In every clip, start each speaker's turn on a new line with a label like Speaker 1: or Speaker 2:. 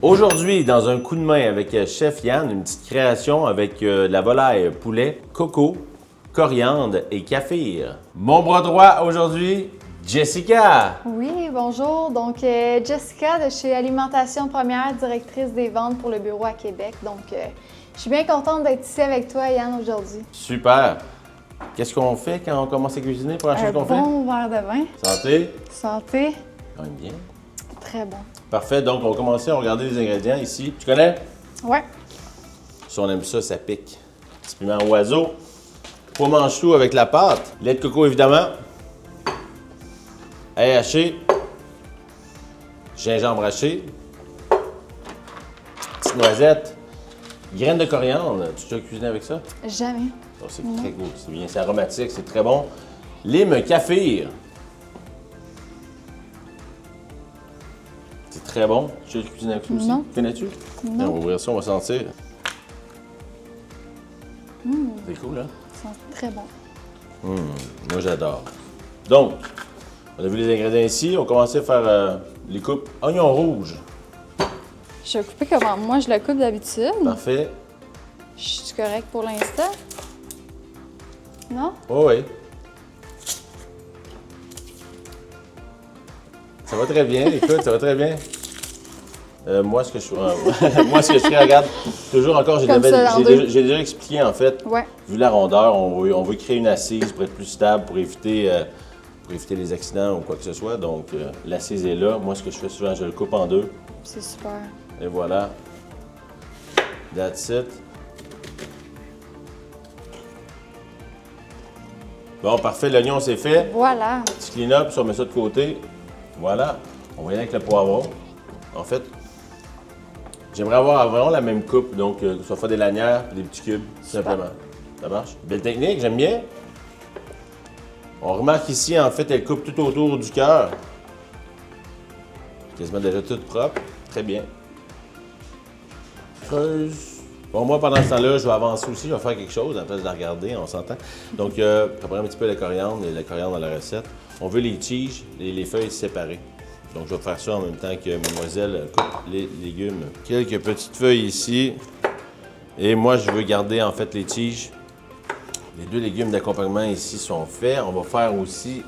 Speaker 1: Aujourd'hui, dans un coup de main avec Chef Yann, une petite création avec de la volaille, poulet, coco, coriandre et kaffir. Mon bras droit aujourd'hui, Jessica.
Speaker 2: Oui, bonjour. Donc, Jessica de chez Alimentation Première, directrice des ventes pour le bureau à Québec. Donc, je suis bien contente d'être ici avec toi, Yann, aujourd'hui.
Speaker 1: Super. Qu'est-ce qu'on fait quand on commence à cuisiner pour la chose qu'on fait?
Speaker 2: Un bon verre de vin.
Speaker 1: Santé.
Speaker 2: Santé.
Speaker 1: Quand même bien.
Speaker 2: Très bon.
Speaker 1: Parfait. Donc, on va commencer à regarder les ingrédients ici. Tu connais?
Speaker 2: Ouais.
Speaker 1: Si on aime ça, ça pique. Petit piment oiseau. Pois mange-tout avec la pâte. Lait de coco, évidemment. Ail haché. Gingembre haché. Petite noisette. Graines de coriandre. Tu as cuisiné avec ça?
Speaker 2: Jamais.
Speaker 1: Oh, c'est très cool. C'est bien. C'est aromatique. C'est très bon. Lime kaffir. C'est très bon. Tu as cuisiné avec ça aussi?
Speaker 2: Non.
Speaker 1: Connais-tu?
Speaker 2: Non.
Speaker 1: On va ouvrir ça, on va sentir. C'est cool, hein?
Speaker 2: Ça sent très bon.
Speaker 1: Moi, j'adore. Donc, on a vu les ingrédients ici. On va commencer à faire les coupes. Oignon rouge.
Speaker 2: Je vais couper comment moi je le coupe d'habitude.
Speaker 1: Parfait.
Speaker 2: Je suis correcte pour l'instant? Non?
Speaker 1: Oh oui. Ça va très bien, écoute, ça va très bien. Moi, ce que je fais, regarde, toujours encore, j'ai
Speaker 2: Comme ça, en deux.
Speaker 1: déjà expliqué en fait,
Speaker 2: Ouais.
Speaker 1: vu la rondeur, on veut créer une assise pour être plus stable, pour éviter les accidents ou quoi que ce soit. Donc, l'assise est là. Moi, ce que je fais souvent, je le coupe en deux.
Speaker 2: C'est super.
Speaker 1: Et voilà. That's it. Bon, parfait, l'oignon, c'est fait.
Speaker 2: Voilà.
Speaker 1: Petit clean-up, on met ça de côté. Voilà. On va y aller avec le poivron. En fait, j'aimerais avoir vraiment la même coupe, donc que ce soit des lanières, des petits cubes, tout simplement. Ça marche? Belle technique, j'aime bien. On remarque ici, en fait, elle coupe tout autour du cœur. Quasiment déjà toute propre. Très bien. Creuse. Bon, moi, pendant ce temps-là, je vais avancer aussi, je vais faire quelque chose, en place de la regarder, on s'entend. Donc, préparer un petit peu la coriandre dans la recette. On veut les tiges, les feuilles séparées. Donc, je vais faire ça en même temps que mademoiselle coupe les légumes. Quelques petites feuilles ici. Et moi, je veux garder, en fait, les tiges. Les deux légumes d'accompagnement ici sont faits. On va faire aussi une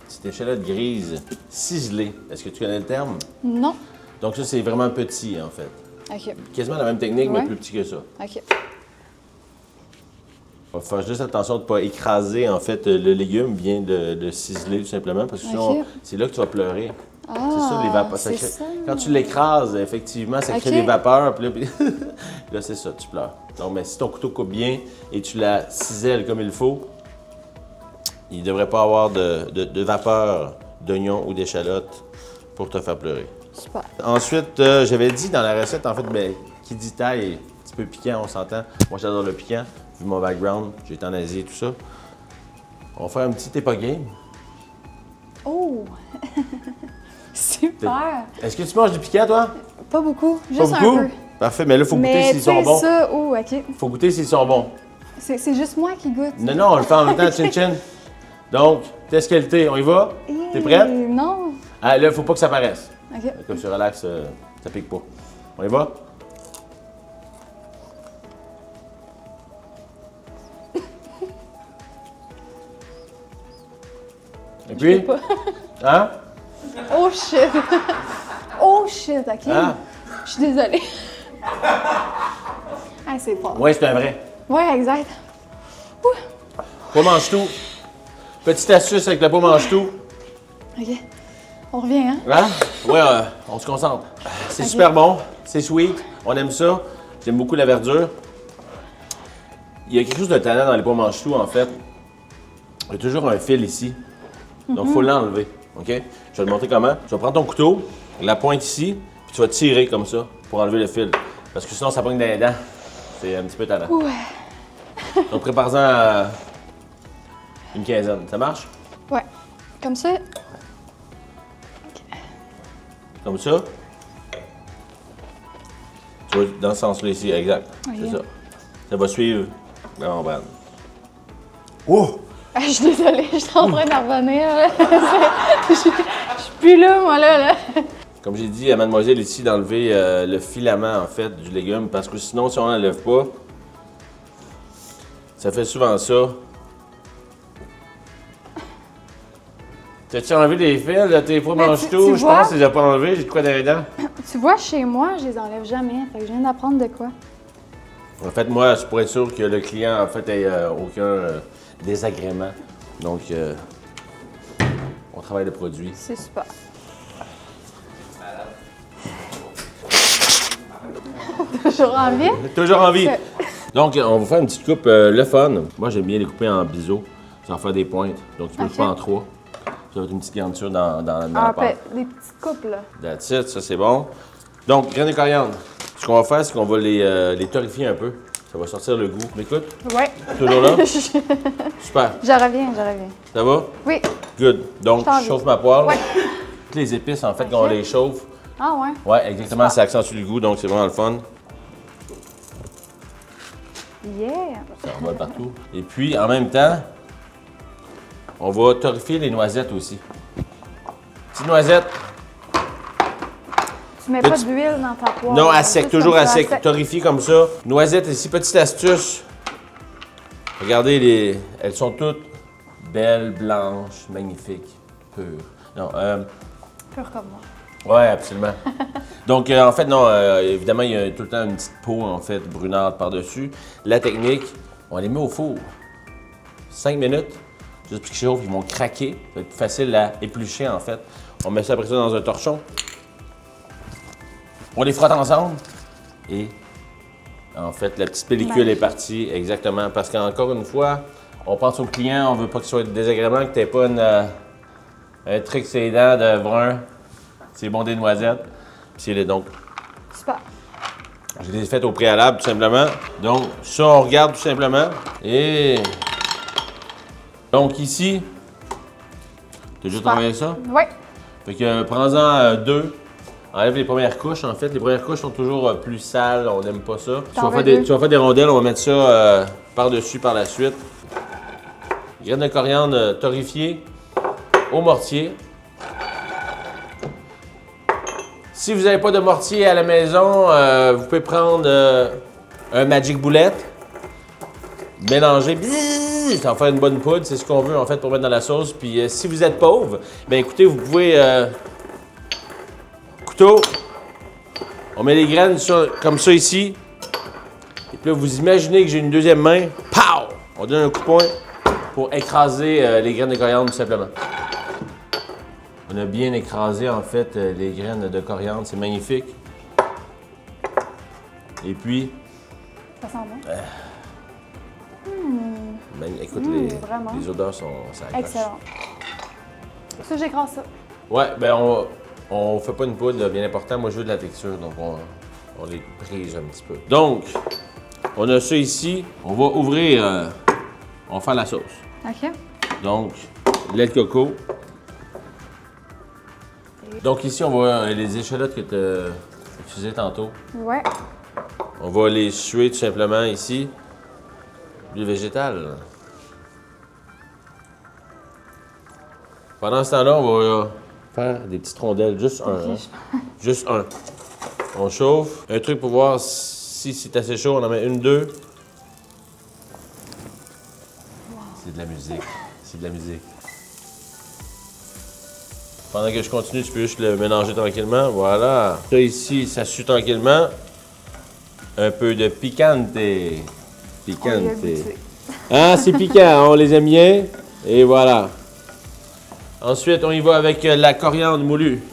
Speaker 1: petite échalote grise ciselée. Est-ce que tu connais le terme?
Speaker 2: Non.
Speaker 1: Donc, ça, c'est vraiment petit, en fait.
Speaker 2: OK.
Speaker 1: Quasiment la même technique, mais
Speaker 2: Ouais.
Speaker 1: plus petit que ça.
Speaker 2: OK.
Speaker 1: On va faire juste attention de ne pas écraser en fait le légume, bien de ciseler tout simplement, parce que sinon,
Speaker 2: Ok.
Speaker 1: c'est là que tu vas pleurer.
Speaker 2: Ah,
Speaker 1: C'est ça, les vapeurs.
Speaker 2: c'est ça.
Speaker 1: Quand tu l'écrases, effectivement, ça crée
Speaker 2: Ok.
Speaker 1: des vapeurs, puis là, c'est ça, tu pleures. Donc, mais si ton couteau coupe bien et tu la cisèles comme il faut, il ne devrait pas avoir de vapeur d'oignon ou d'échalote pour te faire pleurer.
Speaker 2: Super.
Speaker 1: Ensuite, j'avais dit dans la recette, en fait, ben, qui dit taille, un petit peu piquant, on s'entend. Moi, j'adore le piquant, vu mon background, j'ai été en Asie et tout ça. On va faire un petit épa game.
Speaker 2: Oh! Super!
Speaker 1: Est-ce que tu manges du piquant, toi?
Speaker 2: Pas beaucoup,
Speaker 1: Pas
Speaker 2: juste
Speaker 1: beaucoup?
Speaker 2: un peu.
Speaker 1: Parfait, mais là, il faut goûter
Speaker 2: Mais
Speaker 1: s'ils
Speaker 2: tu
Speaker 1: sont
Speaker 2: sais,
Speaker 1: bons.
Speaker 2: ça, oh, OK.
Speaker 1: Faut goûter s'ils sont bons.
Speaker 2: C'est juste moi qui goûte.
Speaker 1: Non, non, on le fait en même temps, chin-chin. Donc, test qualité, on y va? T'es
Speaker 2: Eh,
Speaker 1: prête?
Speaker 2: Non.
Speaker 1: Ah, là, il faut pas que ça paraisse.
Speaker 2: OK.
Speaker 1: Comme tu relaxes, ça pique pas. On y va? Et puis?
Speaker 2: Pas.
Speaker 1: Hein?
Speaker 2: Oh shit! Oh shit, OK.
Speaker 1: Hein?
Speaker 2: Je suis désolée. Ah, c'est fort.
Speaker 1: Oui, c'est un vrai.
Speaker 2: Ouais, exact.
Speaker 1: Pois mange-tout. Petite astuce avec le pois mange-tout.
Speaker 2: OK. On revient, hein?
Speaker 1: Hein? Ouais, on se concentre. C'est
Speaker 2: Ok.
Speaker 1: super bon, c'est sweet, on aime ça. J'aime beaucoup la verdure. Il y a quelque chose de talent dans les pois mange-tout, en fait. Il y a toujours un fil ici. Donc, il faut l'enlever. OK? Je vais te montrer comment. Tu vas prendre ton couteau, la pointe ici, puis tu vas tirer comme ça pour enlever le fil. Parce que sinon, ça pogne dans les dents. C'est un petit peu talent.
Speaker 2: Ouais.
Speaker 1: Donc, prépare-en une quinzaine. Ça marche?
Speaker 2: Ouais. Comme ça.
Speaker 1: Comme ça. Tu vas dans ce sens-là ici, exact. C'est
Speaker 2: Ok.
Speaker 1: ça. Ça va suivre la membrane. Oh!
Speaker 2: Ah, je suis désolée, je suis en train d'en revenir. Là. Je suis plus là, moi, là.
Speaker 1: Comme j'ai dit à mademoiselle ici d'enlever le filament en fait du légume parce que sinon si on n'enlève pas, ça fait souvent ça. T'as-tu enlevé les fils de tes pois mange tout? Je pense que tu les as pas enlevés, j'ai de quoi derrière.
Speaker 2: Tu vois, chez moi, je les enlève jamais. Fait que je viens d'apprendre de quoi.
Speaker 1: En fait, moi, je pourrais être sûr que le client en fait ait aucun désagrément. Donc, on travaille le produit.
Speaker 2: C'est super. Toujours en vie?
Speaker 1: Toujours envie. Donc, on va faire une petite coupe le fun. Moi, j'aime bien les couper en biseau. Ça va faire des pointes. Donc, tu peux le faire en 3. Ça va être une petite garniture dans la pâte.
Speaker 2: Des petites coupes, là.
Speaker 1: That's it, ça c'est bon. Donc, graines de coriandre. Ce qu'on va faire, c'est qu'on va les torréfier un peu. Ça va sortir le goût. M'écoutes?
Speaker 2: Oui.
Speaker 1: Toujours là? Super.
Speaker 2: Je reviens.
Speaker 1: Ça va?
Speaker 2: Oui.
Speaker 1: Good. Donc, je chauffe ma poêle.
Speaker 2: Ouais.
Speaker 1: Toutes les épices, en fait, quand on les chauffe.
Speaker 2: Ah ouais?
Speaker 1: Ouais, exactement, ça accentue le goût, donc c'est vraiment le fun.
Speaker 2: Yeah!
Speaker 1: Ça revole partout. Et puis, en même temps, on va torréfier les noisettes aussi. Petites noisettes.
Speaker 2: Tu mets pas d'huile dans ta poêle?
Speaker 1: Non, à sec, toujours à sec.
Speaker 2: sec.
Speaker 1: Torréfié comme ça. Noisettes ici, petite astuce. Regardez, elles sont toutes belles, blanches, magnifiques, pures. Non,
Speaker 2: Pur comme moi.
Speaker 1: ouais, absolument. Donc, en fait, non, évidemment, il y a tout le temps une petite peau, en fait, brunâtre par-dessus. La technique, on les met au four. 5 minutes, juste pour qu'ils chauffent, ils vont craquer. Ça va être plus facile à éplucher, en fait. On met ça après ça dans un torchon. On les frotte ensemble. Et, en fait, la petite pellicule est partie, exactement. Parce qu'encore une fois, on pense au client, on veut pas qu'il soit désagréable, que tu n'aies pas un truc sur les dents de brun. C'est bon des noisettes. Puis c'est les donc.
Speaker 2: Super.
Speaker 1: Je les ai faites au préalable, tout simplement. Donc, ça, on regarde tout simplement. Et. Donc, ici. Tu as déjà travaillé ça?
Speaker 2: Oui.
Speaker 1: Fait que prends-en 2. Enlève les premières couches, en fait. Les premières couches sont toujours plus sales, on n'aime pas ça. Tu vas faire des rondelles, on va mettre ça par-dessus par la suite. Graines de coriandre torréfiées au mortier. Si vous n'avez pas de mortier à la maison, vous pouvez prendre un Magic Bullet, mélanger, ça va faire une bonne poudre, c'est ce qu'on veut en fait pour mettre dans la sauce. Puis si vous êtes pauvre, bien écoutez, vous pouvez couteau, on met les graines comme ça ici. Et puis là, vous imaginez que j'ai une deuxième main, pow! On donne un coup de poing pour écraser les graines de coriandre tout simplement. On a bien écrasé en fait les graines de coriandre, c'est magnifique. Et puis,
Speaker 2: Ça sent bon.
Speaker 1: écoute, les odeurs sont ça accroche.
Speaker 2: Excellent. Ça, j'écrase ça.
Speaker 1: Ouais, ben on fait pas une poudre bien important. Moi, je veux de la texture, donc on les brise un petit peu. Donc, on a ça ici. On va ouvrir, on va faire la sauce.
Speaker 2: OK.
Speaker 1: Donc, lait de coco. Donc ici, on va les échalotes que tu as utilisées tantôt.
Speaker 2: Ouais.
Speaker 1: On va les suer tout simplement ici. L'huile végétale. Pendant ce temps-là, on va faire des petites rondelles, juste un.
Speaker 2: Okay.
Speaker 1: Hein? Juste un. On chauffe. Un truc pour voir si c'est assez chaud, on en met une, deux. Wow. C'est de la musique. C'est de la musique. Pendant que je continue, tu peux juste le mélanger tranquillement. Voilà. Ça ici, ça sue tranquillement. Un peu de piquante. Piquante. Ah, c'est piquant, on les aime bien. Et voilà. Ensuite, on y va avec la coriandre moulue.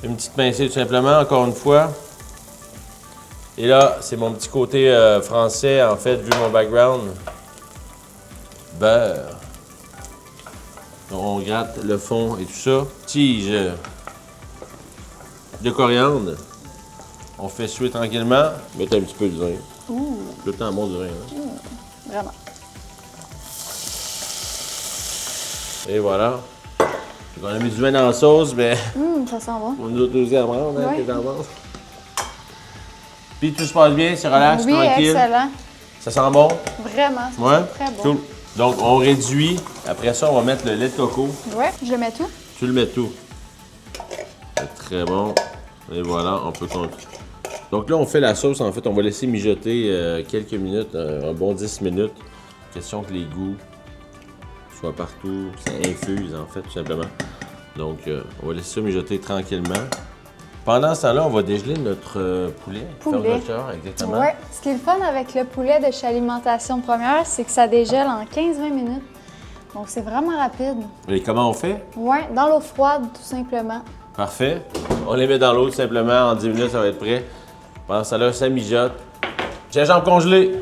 Speaker 1: Une petite pincée tout simplement, encore une fois. Et là, c'est mon petit côté français, en fait, vu mon background. Beurre. Donc, on gratte le fond et tout ça. Tige de coriandre. On fait suer tranquillement. Mettez un petit peu de vin.
Speaker 2: Ouh.
Speaker 1: Tout le temps bon du vin. Hein?
Speaker 2: Vraiment.
Speaker 1: Et voilà. On a mis du vin dans la sauce, mais
Speaker 2: Ça sent bon.
Speaker 1: on nous autres aussi à prendre, hein,
Speaker 2: Ouais.
Speaker 1: que t'en manges. Puis tout se passe bien, c'est relax,
Speaker 2: Oui,
Speaker 1: tranquille.
Speaker 2: excellent.
Speaker 1: Ça sent bon?
Speaker 2: Vraiment, c'est
Speaker 1: Ouais?
Speaker 2: très bon.
Speaker 1: Cool. Donc, on réduit. Après ça, on va mettre le lait de coco.
Speaker 2: Ouais, je le mets tout.
Speaker 1: Tu le mets tout. C'est très bon. Et voilà, on peut continuer. Donc là, on fait la sauce. En fait, on va laisser mijoter quelques minutes, un bon 10 minutes. Question que les goûts soient partout. Ça infuse, en fait, tout simplement. Donc, on va laisser ça mijoter tranquillement. Pendant ce temps-là, on va dégeler notre poulet.
Speaker 2: Poulet.
Speaker 1: Exactement.
Speaker 2: Oui. Ce qui est le fun avec le poulet de chez Alimentation Première, c'est que ça dégèle en 15-20 minutes. Donc, c'est vraiment rapide.
Speaker 1: Et comment on fait?
Speaker 2: Oui, dans l'eau froide, tout simplement.
Speaker 1: Parfait. On les met dans l'eau tout simplement. En 10 minutes, ça va être prêt. Pendant ce temps-là, ça mijote. Gingembre congelé.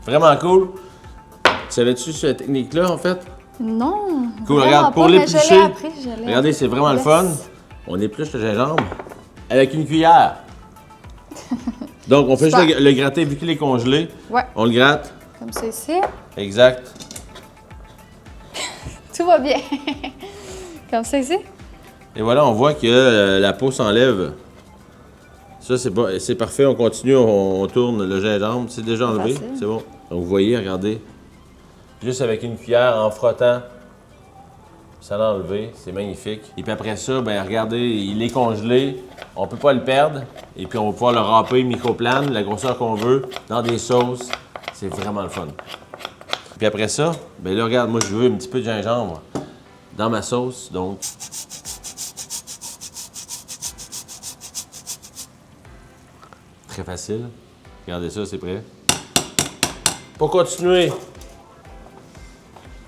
Speaker 1: Vraiment cool. Savais-tu cette technique-là, en fait?
Speaker 2: Non.
Speaker 1: Cool, regarde, pour l'éplucher. Regardez, c'est vraiment le fun.
Speaker 2: Yes.
Speaker 1: On épluche le gingembre avec une cuillère. Donc, on fait
Speaker 2: Super.
Speaker 1: juste le gratter, vu qu'il est congelé.
Speaker 2: Ouais.
Speaker 1: On le gratte.
Speaker 2: Comme ça ici.
Speaker 1: Exact.
Speaker 2: Tout va bien. Comme ça ici.
Speaker 1: Et voilà, on voit que la peau s'enlève. Ça, c'est parfait. On continue, on tourne le gingembre. C'est déjà enlevé.
Speaker 2: Facile.
Speaker 1: C'est bon. Donc, vous voyez, regardez. Juste avec une cuillère, en frottant, ça l'a enlevé. C'est magnifique. Et puis après ça, ben regardez, il est congelé. On peut pas le perdre. Et puis, on va pouvoir le râper microplane, la grosseur qu'on veut, dans des sauces. C'est vraiment le fun. Puis après ça, ben là, regarde, moi, je veux un petit peu de gingembre dans ma sauce. Donc, très facile. Regardez ça, c'est prêt. Pour continuer,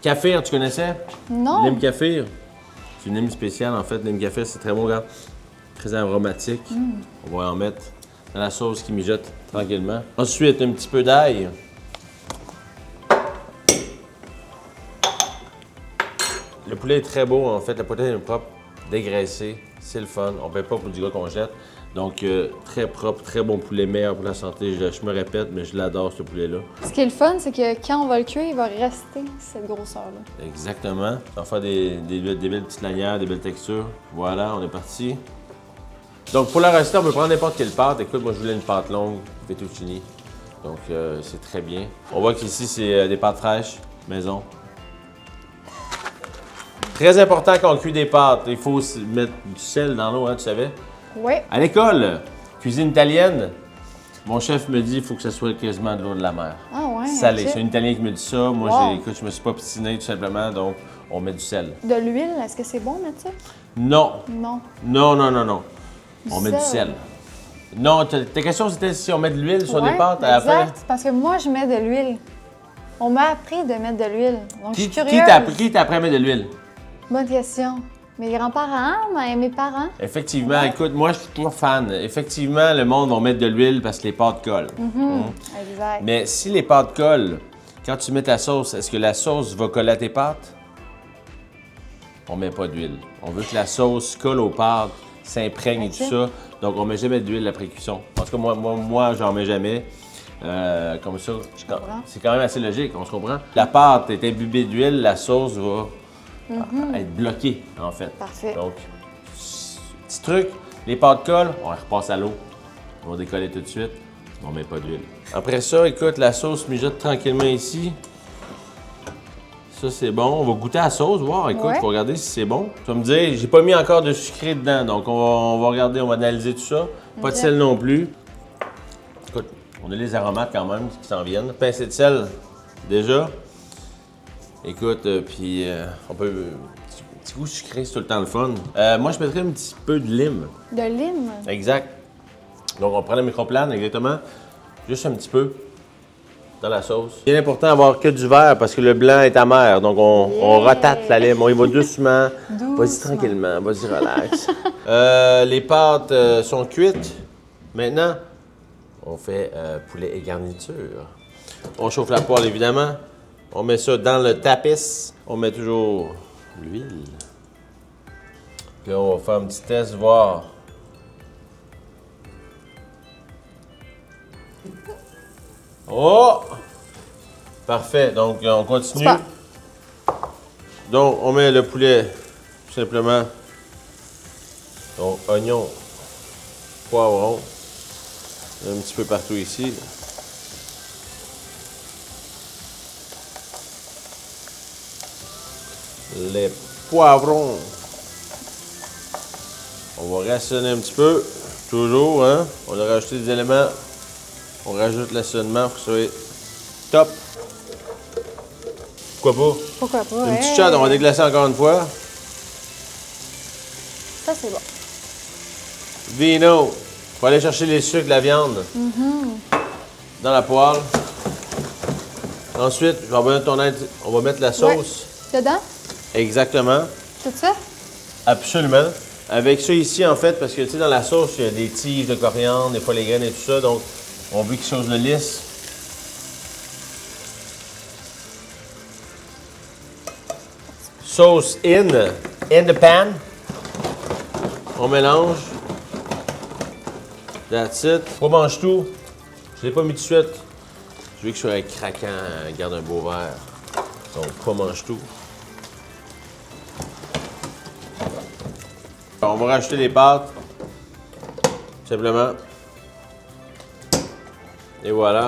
Speaker 1: Kaffir, tu connaissais?
Speaker 2: Non.
Speaker 1: Lime Kaffir. C'est une lime spéciale, en fait. Lime Kaffir, c'est très bon, regarde. Très aromatique. On va en mettre dans la sauce qui mijote tranquillement. Ensuite, un petit peu d'ail. Le poulet est très beau, en fait. Le poulet est propre, dégraissé. C'est le fun. On ne paye pas pour du gars qu'on jette. Donc, très propre, très bon poulet, meilleur pour la santé. Je me répète, mais je l'adore, ce poulet-là.
Speaker 2: Ce qui est le fun, c'est que quand on va le cuire, il va rester cette grosseur-là.
Speaker 1: Exactement. On va faire des belles petites lanières, des belles textures. Voilà, on est parti. Donc, pour la recette, on peut prendre n'importe quelle pâte. Écoute, moi, je voulais une pâte longue, fettuccine. Donc, c'est très bien. On voit qu'ici, c'est des pâtes fraîches, maison. Très important quand on cuit des pâtes, il faut mettre du sel dans l'eau, hein, tu savais?
Speaker 2: Oui.
Speaker 1: À l'école, cuisine italienne, mon chef me dit qu'il faut que ça soit quasiment de l'eau de la mer.
Speaker 2: Ah ouais.
Speaker 1: Salé.
Speaker 2: ok.
Speaker 1: C'est un Italien qui me dit ça. Moi,
Speaker 2: Wow.
Speaker 1: écoute, je me suis pas obstiné tout simplement, donc on met du sel.
Speaker 2: De l'huile, est-ce que c'est bon mettre ça?
Speaker 1: Non,
Speaker 2: Non.
Speaker 1: non.
Speaker 2: Du
Speaker 1: On met du
Speaker 2: sel.
Speaker 1: sel. Non, ta question c'était si on met de l'huile sur
Speaker 2: Ouais,
Speaker 1: des pâtes à la fin.
Speaker 2: exact, parce que moi, je mets de l'huile. On m'a appris de mettre de l'huile. Donc, je suis
Speaker 1: Qui
Speaker 2: curieuse.
Speaker 1: t'a appris à mettre de l'huile?
Speaker 2: Bonne question. Mes grands-parents, mes parents.
Speaker 1: Effectivement, écoute, moi je suis toujours fan. Effectivement, le monde va mettre de l'huile parce que les pâtes collent.
Speaker 2: Exact.
Speaker 1: Mais si les pâtes collent, quand tu mets ta sauce, est-ce que la sauce va coller à tes pâtes? On met pas d'huile. On veut que la sauce colle aux pâtes, s'imprègne et
Speaker 2: Ok.
Speaker 1: tout ça. Donc on met jamais d'huile après cuisson. En tout cas, moi j'en mets jamais. Comme ça, c'est quand même assez logique, on se comprend. La pâte est imbibée d'huile, la sauce va être bloquée, en fait.
Speaker 2: Parfait.
Speaker 1: Donc, petit truc, les pâtes collent, on les repasse à l'eau. On va décoller tout de suite. On met pas d'huile. Après ça, écoute, la sauce mijote tranquillement ici. Ça, c'est bon. On va goûter à la sauce, voir. Écoute,
Speaker 2: Ouais.
Speaker 1: faut regarder si c'est bon. Tu vas me dire, j'ai pas mis encore de sucré dedans, donc on va regarder, on va analyser tout ça. Pas de
Speaker 2: Ok.
Speaker 1: sel non plus. Écoute, on a les aromates quand même qui s'en viennent. Pincée de sel, déjà. Écoute, puis on peut... petit goût sucré, c'est tout le temps le fun. Moi, je mettrais un petit peu de lime.
Speaker 2: De lime.
Speaker 1: Exact. Donc, on prend le microplane, exactement. Juste un petit peu dans la sauce. Bien important d'avoir que du vert parce que le blanc est amer. Donc, on
Speaker 2: Yeah.
Speaker 1: rotate la lime. On y va doucement. Vas-y
Speaker 2: Doucement.
Speaker 1: tranquillement. Vas-y, relax. Les pâtes sont cuites. Maintenant, on fait poulet et garniture. On chauffe la poêle, évidemment. On met ça dans le tapis. On met toujours l'huile. Puis là, on va faire un petit test, voir. Oh! Parfait. Donc, on continue.
Speaker 2: Super.
Speaker 1: Donc, on met le poulet, tout simplement. Donc, oignon, poivron. Un petit peu partout ici. Les poivrons. On va rationner un petit peu. Toujours, hein? On a rajouté des éléments. On rajoute l'assaisonnement pour que ce soit top. Pourquoi pas?
Speaker 2: Pourquoi pas?
Speaker 1: Une petite shot, on va déglacer encore une fois.
Speaker 2: Ça, c'est bon.
Speaker 1: Vino. Faut aller chercher les sucres de la viande dans la poêle. Ensuite, je vais avoir ton aide. On va mettre la sauce.
Speaker 2: Ouais. Dedans?
Speaker 1: Exactement.
Speaker 2: Tout ça?
Speaker 1: Absolument. Avec ça ici, en fait, parce que tu sais, dans la sauce, il y a des tiges de coriandre, des fois les graines et tout ça, donc on veut quelque chose de lisse. Sauce in the pan. On mélange. That's it. Pas mange tout. Je l'ai pas mis tout de suite. Je veux que ce soit craquant, garde un beau verre. Donc, pas mange tout. On va rajouter les pâtes. Simplement. Et voilà.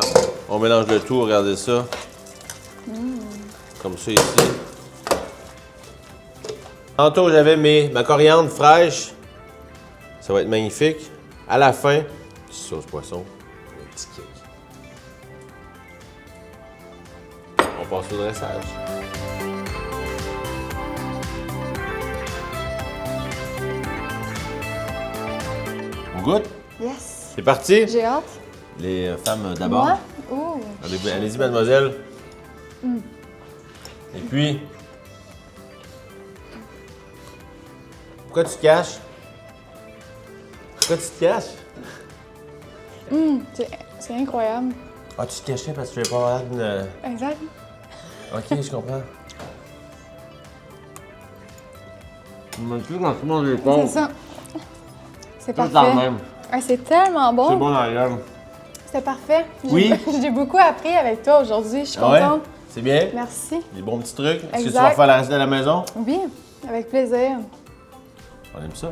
Speaker 1: On mélange le tout, regardez ça. Comme ça ici. Tantôt, j'avais ma coriandre fraîche. Ça va être magnifique. À la fin, sauce poisson, un petit kick. On passe au dressage. On goûte?
Speaker 2: Yes.
Speaker 1: C'est parti?
Speaker 2: J'ai hâte.
Speaker 1: Les femmes d'abord.
Speaker 2: Moi? Ouh.
Speaker 1: Allez-y, mademoiselle. Et puis... Pourquoi tu te caches? Pourquoi tu te caches?
Speaker 2: C'est incroyable.
Speaker 1: Ah, tu te cachais parce que tu n'avais pas l'air d'une...
Speaker 2: Exact.
Speaker 1: Ok, je comprends. Tu me dis quand tout le monde les
Speaker 2: C'est
Speaker 1: pauvres.
Speaker 2: ça. C'est
Speaker 1: Tout le
Speaker 2: parfait.
Speaker 1: temps même.
Speaker 2: Ah, c'est tellement bon.
Speaker 1: C'est bon dans la gueule.
Speaker 2: C'était parfait.
Speaker 1: Oui.
Speaker 2: J'ai beaucoup appris avec toi aujourd'hui. Je suis
Speaker 1: Ah ouais?
Speaker 2: contente.
Speaker 1: C'est bien?
Speaker 2: Merci.
Speaker 1: Des bons petits trucs. Est-ce que tu
Speaker 2: Exact.
Speaker 1: vas refaire la recette à la maison?
Speaker 2: Oui, avec plaisir.
Speaker 1: On aime ça.